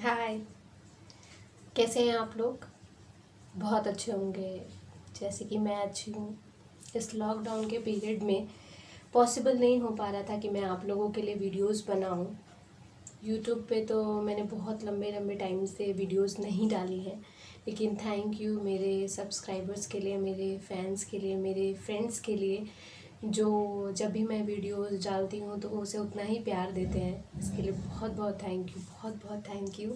हाय। कैसे हैं आप लोग? बहुत अच्छे होंगे, जैसे कि मैं अच्छी हूँ। इस लॉकडाउन के पीरियड में पॉसिबल नहीं हो पा रहा था कि मैं आप लोगों के लिए वीडियोस बनाऊँ। यूट्यूब पे तो मैंने बहुत लंबे लंबे टाइम से वीडियोस नहीं डाली हैं, लेकिन थैंक यू मेरे सब्सक्राइबर्स के लिए, मेरे फैंस के लिए, मेरे फ्रेंड्स के लिए, जो जब भी मैं वीडियोस डालती हूँ तो उसे उतना ही प्यार देते हैं। इसके लिए बहुत बहुत थैंक यू, बहुत बहुत थैंक यू।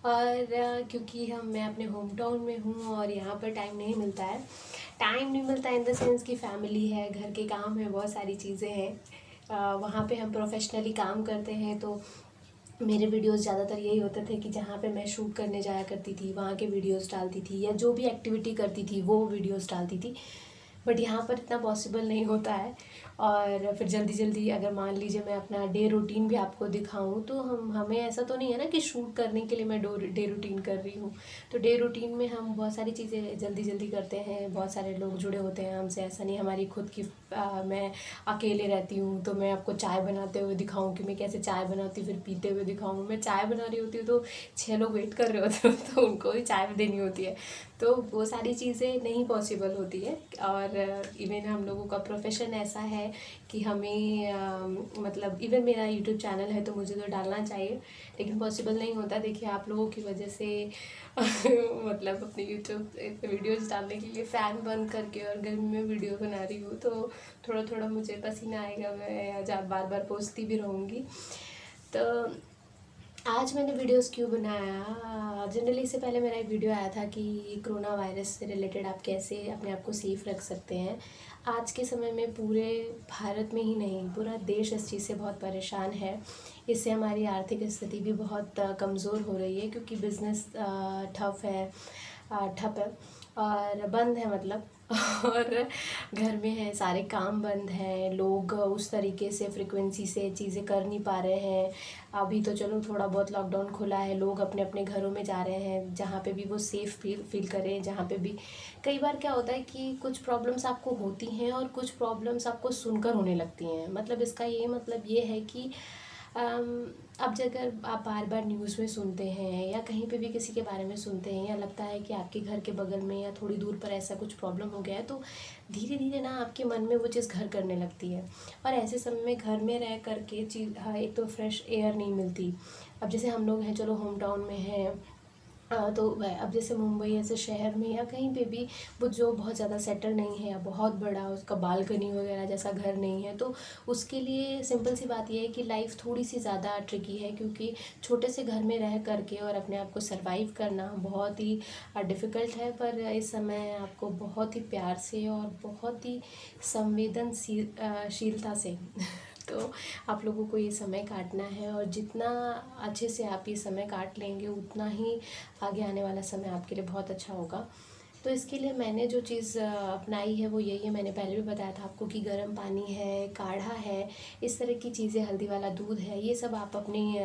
और क्योंकि मैं अपने होम टाउन में हूँ और यहाँ पर टाइम नहीं मिलता इन द सेंस कि फैमिली है, घर के काम है, बहुत सारी चीज़ें हैं। वहाँ पे हम प्रोफेशनली काम करते हैं, तो मेरे वीडियोस ज़्यादातर यही होते थे कि जहाँ पे मैं शूट करने जाया करती थी वहाँ के वीडियोस डालती थी, या जो भी एक्टिविटी करती थी वो वीडियोस डालती थी। बट यहाँ पर इतना पॉसिबल नहीं होता है। और फिर जल्दी जल्दी अगर मान लीजिए मैं अपना डे रूटीन भी आपको दिखाऊं, तो हमें ऐसा तो नहीं है ना कि शूट करने के लिए मैं डे रूटीन कर रही हूँ। तो डे रूटीन में हम बहुत सारी चीज़ें जल्दी जल्दी करते हैं, बहुत सारे लोग जुड़े होते हैं हमसे। ऐसा नहीं हमारी खुद की मैं अकेले रहती हूँ तो मैं आपको चाय बनाते हुए दिखाऊं कि मैं कैसे चाय बनाती हूँ, फिर पीते हुए दिखाऊं। मैं चाय बना रही होती हूँ तो 6 लोग वेट कर रहे होते हैं तो उनको भी चाय देनी होती है। तो वो सारी चीज़ें नहीं पॉसिबल होती है। और इवन हम लोगों का प्रोफेशन ऐसा है कि हमें मतलब इवन मेरा यूट्यूब चैनल है तो मुझे तो डालना चाहिए, लेकिन पॉसिबल नहीं होता। देखिए आप लोगों की वजह से मतलब अपने यूट्यूब पे वीडियोज़ डालने के लिए फ़ैन बंद करके और गर्मी में वीडियो बना रही हूँ, तो थोड़ा थोड़ा मुझे पसीना आएगा। मैं जब बार बार पोंछती भी रहूँगी। तो आज मैंने वीडियोस क्यों बनाया, जनरली इससे पहले मेरा एक वीडियो आया था कि कोरोना वायरस से रिलेटेड आप कैसे अपने आप को सेफ रख सकते हैं। आज के समय में पूरे भारत में ही नहीं, पूरा देश इस चीज़ से बहुत परेशान है। इससे हमारी आर्थिक स्थिति भी बहुत कमज़ोर हो रही है, क्योंकि बिज़नेस ठप है और बंद है मतलब और घर में है, सारे काम बंद हैं, लोग उस तरीके से फ्रिक्वेंसी से चीज़ें कर नहीं पा रहे हैं। अभी तो चलो थोड़ा बहुत लॉकडाउन खुला है, लोग अपने अपने घरों में जा रहे हैं जहाँ पे भी वो सेफ़ फील करें। जहाँ पे भी कई बार क्या होता है कि कुछ प्रॉब्लम्स आपको होती हैं और कुछ प्रॉब्लम्स आपको सुनकर होने लगती हैं। मतलब इसका ये मतलब ये है कि अब अगर आप बार बार न्यूज़ में सुनते हैं या कहीं पे भी किसी के बारे में सुनते हैं, या लगता है कि आपके घर के बगल में या थोड़ी दूर पर ऐसा कुछ प्रॉब्लम हो गया है, तो धीरे धीरे ना आपके मन में वो चीज़ घर करने लगती है। और ऐसे समय में घर में रह कर के चीज़, हाँ, एक तो फ्रेश एयर नहीं मिलती। अब जैसे हम लोग हैं, चलो होम टाउन में हैं, तो अब जैसे मुंबई ऐसे शहर में या कहीं पे भी वो जो बहुत ज़्यादा सेटल नहीं है या बहुत बड़ा उसका बालकनी वगैरह जैसा घर नहीं है, तो उसके लिए सिंपल सी बात यह है कि लाइफ थोड़ी सी ज़्यादा ट्रिकी है। क्योंकि छोटे से घर में रह करके और अपने आप को सरवाइव करना बहुत ही डिफ़िकल्ट है। पर इस समय आपको बहुत ही प्यार से और बहुत ही शीलता से तो आप लोगों को ये समय काटना है, और जितना अच्छे से आप ये समय काट लेंगे उतना ही आगे आने वाला समय आपके लिए बहुत अच्छा होगा। तो इसके लिए मैंने जो चीज़ अपनाई है वो यही है। मैंने पहले भी बताया था आपको कि गर्म पानी है, काढ़ा है, इस तरह की चीज़ें, हल्दी वाला दूध है, ये सब आप अपनी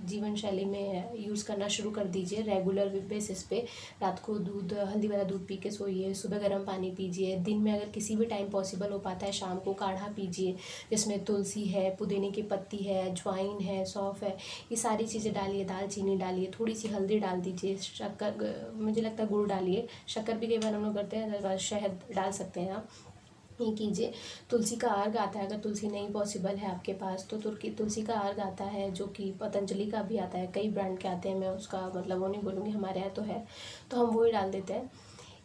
जीवन शैली में यूज़ करना शुरू कर दीजिए रेगुलर बेसिस पे। रात को हल्दी वाला दूध पी के सोइए, सुबह गर्म पानी पीजिए, दिन में अगर किसी भी टाइम पॉसिबल हो पाता है शाम को काढ़ा पीजिए, जिसमें तुलसी है, पुदीने की पत्ती है, अजवाइन है, सौंफ है, ये सारी चीज़ें डालिए, दालचीनी डालिए, थोड़ी सी हल्दी डाल दीजिए, शक्कर, मुझे लगता है गुड़ डालिए, शक्कर भी कई बार हम लोग करते हैं, शहद डाल सकते हैं आप। ये कीजिए। तुलसी का अर्घ आता है, अगर तुलसी नहीं पॉसिबल है आपके पास तो तुलसी का अर्घ आता है, जो कि पतंजलि का भी आता है, कई ब्रांड के आते हैं, मैं उसका मतलब वो नहीं बोलूँगी, हमारे यहाँ तो है, तो हम वो ही डाल देते हैं।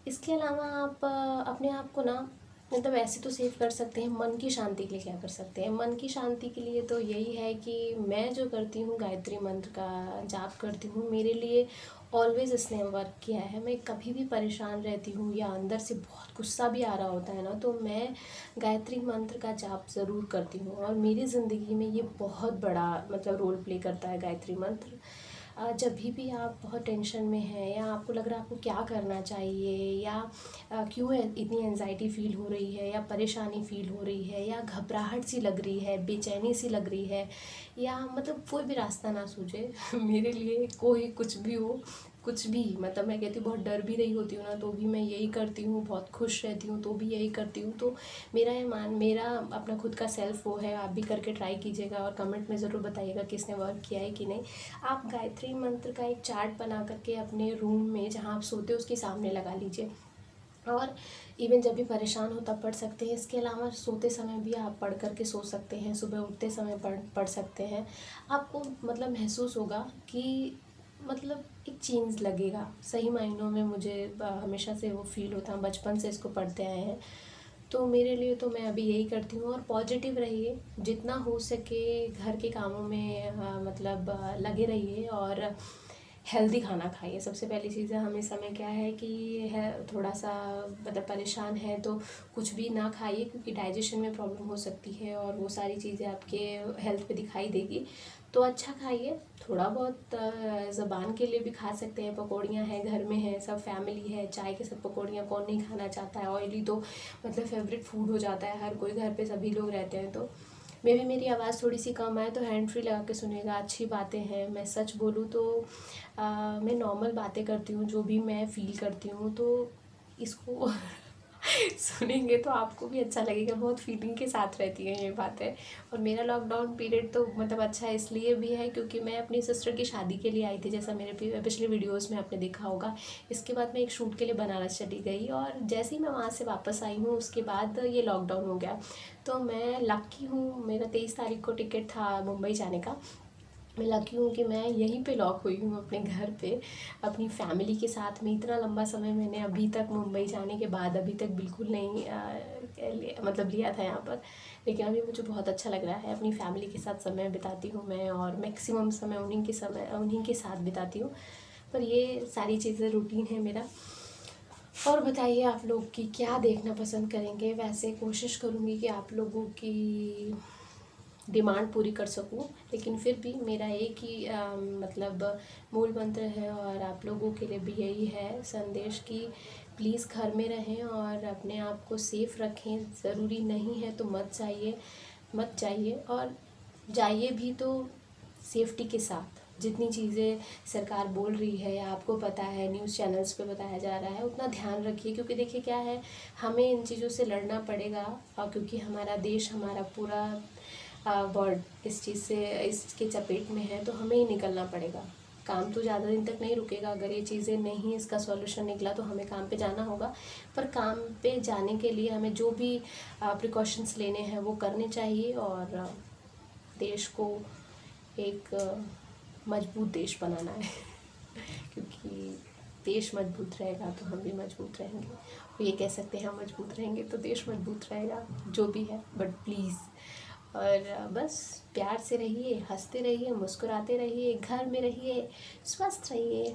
इसके अलावा आप अपने आप को ना, मतलब ऐसे तो सेव कर सकते हैं। मन की शांति के लिए क्या कर सकते हैं? मन की शांति के लिए तो यही है कि मैं जो करती हूँ, गायत्री मंत्र का जाप करती हूँ, मेरे लिए ऑलवेज़ इसने वर्क किया है। मैं कभी भी परेशान रहती हूँ या अंदर से बहुत गुस्सा भी आ रहा होता है ना, तो मैं गायत्री मंत्र का जाप ज़रूर करती हूँ, और मेरी ज़िंदगी में ये बहुत बड़ा मतलब रोल प्ले करता है गायत्री मंत्र। जब भी आप बहुत टेंशन में हैं, या आपको लग रहा है आपको क्या करना चाहिए, या क्यों इतनी एंजाइटी फील हो रही है, या परेशानी फील हो रही है, या घबराहट सी लग रही है, बेचैनी सी लग रही है, या मतलब कोई भी रास्ता ना सूझे मेरे लिए कोई कुछ भी हो, कुछ भी, मतलब मैं कहती हूँ बहुत डर भी रही होती हूँ ना तो भी मैं यही करती हूँ, बहुत खुश रहती हूँ तो भी यही करती हूँ। तो मेरा अपना खुद का सेल्फ वो है। आप भी करके ट्राई कीजिएगा और कमेंट में ज़रूर बताइएगा किसने वर्क किया है कि नहीं। आप गायत्री मंत्र का एक चार्ट बना करके अपने रूम में जहाँ आप सोते हो उसके सामने लगा लीजिए, और इवन जब भी परेशान हो तब पढ़ सकते हैं। इसके अलावा सोते समय भी आप पढ़ करके सो सकते हैं, सुबह उठते समय पढ़ सकते हैं। आपको मतलब महसूस होगा कि मतलब एक चेंज लगेगा। सही मायनों में मुझे हमेशा से वो फील होता है, बचपन से इसको पढ़ते आए हैं। तो मेरे लिए तो मैं अभी यही करती हूँ। और पॉजिटिव रहिए, जितना हो सके घर के कामों में मतलब लगे रहिए, और हेल्दी खाना खाइए। सबसे पहली चीज़ है, हमें समय क्या है कि है थोड़ा सा मतलब परेशान है तो कुछ भी ना खाइए, क्योंकि डाइजेशन में प्रॉब्लम हो सकती है और वो सारी चीज़ें आपके हेल्थ पे दिखाई देगी। तो अच्छा खाइए, थोड़ा बहुत ज़बान के लिए भी खा सकते हैं। पकौड़ियाँ हैं, घर में है, सब फैमिली है, चाय के साथ पकौड़ियाँ कौन नहीं खाना चाहता है। ऑयली तो मतलब फेवरेट फूड हो जाता है हर कोई घर पे, सभी लोग रहते हैं। तो मे भी मेरी आवाज़ थोड़ी सी कम आए तो हैंड फ्री लगा के सुनेगा, अच्छी बातें हैं। मैं सच बोलूँ तो मैं नॉर्मल बातें करती हूँ, जो भी मैं फ़ील करती हूँ, तो इसको सुनेंगे तो आपको भी अच्छा लगेगा। बहुत फीलिंग के साथ रहती हैं ये बातें। और मेरा लॉकडाउन पीरियड तो मतलब अच्छा इसलिए भी है क्योंकि मैं अपनी सिस्टर की शादी के लिए आई थी, जैसा मेरे पिछले वीडियोस में आपने देखा होगा। इसके बाद मैं एक शूट के लिए बनारस चली गई, और जैसे ही मैं वहाँ से वापस आई हूँ उसके बाद ये लॉकडाउन हो गया। तो मैं लकी हूँ, मेरा 23 तारीख को टिकट था मुंबई जाने का। मैं लकी हूँ कि मैं यहीं पे लॉक हुई हूँ अपने घर पे, अपनी फैमिली के साथ में। इतना लंबा समय मैंने अभी तक मुंबई जाने के बाद अभी तक बिल्कुल नहीं मतलब लिया था यहाँ पर। लेकिन अभी मुझे बहुत अच्छा लग रहा है, अपनी फैमिली के साथ समय बिताती हूँ मैं, और मैक्सिमम समय उन्हीं के साथ बिताती हूँ। पर ये सारी चीज़ें रूटीन है मेरा। और बताइए आप लोग की क्या देखना पसंद करेंगे। वैसे कोशिश करूँगी कि आप लोगों की डिमांड पूरी कर सकूं, लेकिन फिर भी मेरा एक ही मतलब मूल मंत्र है, और आप लोगों के लिए भी यही है संदेश कि प्लीज़ घर में रहें और अपने आप को सेफ़ रखें। ज़रूरी नहीं है तो मत जाइए, और जाइए भी तो सेफ्टी के साथ। जितनी चीज़ें सरकार बोल रही है या आपको पता है, न्यूज़ चैनल्स पे बताया जा रहा है, उतना ध्यान रखिए। क्योंकि देखिए क्या है, हमें इन चीज़ों से लड़ना पड़ेगा, और क्योंकि हमारा देश, हमारा पूरा वर्ल्ड इस चीज़ से, इसके चपेट में है, तो हमें ही निकलना पड़ेगा। काम तो ज़्यादा दिन तक नहीं रुकेगा। अगर ये चीज़ें नहीं, इसका सॉल्यूशन निकला तो हमें काम पे जाना होगा। पर काम पे जाने के लिए हमें जो भी प्रिकॉशंस लेने हैं वो करने चाहिए, और देश को एक मजबूत देश बनाना है क्योंकि देश मजबूत रहेगा तो हम भी मजबूत रहेंगे। और ये कह सकते हैं हम मजबूत रहेंगे तो देश मजबूत रहेगा, जो भी है। बट प्लीज़, और बस प्यार से रहिए, हंसते रहिए, मुस्कुराते रहिए, घर में रहिए, स्वस्थ रहिए।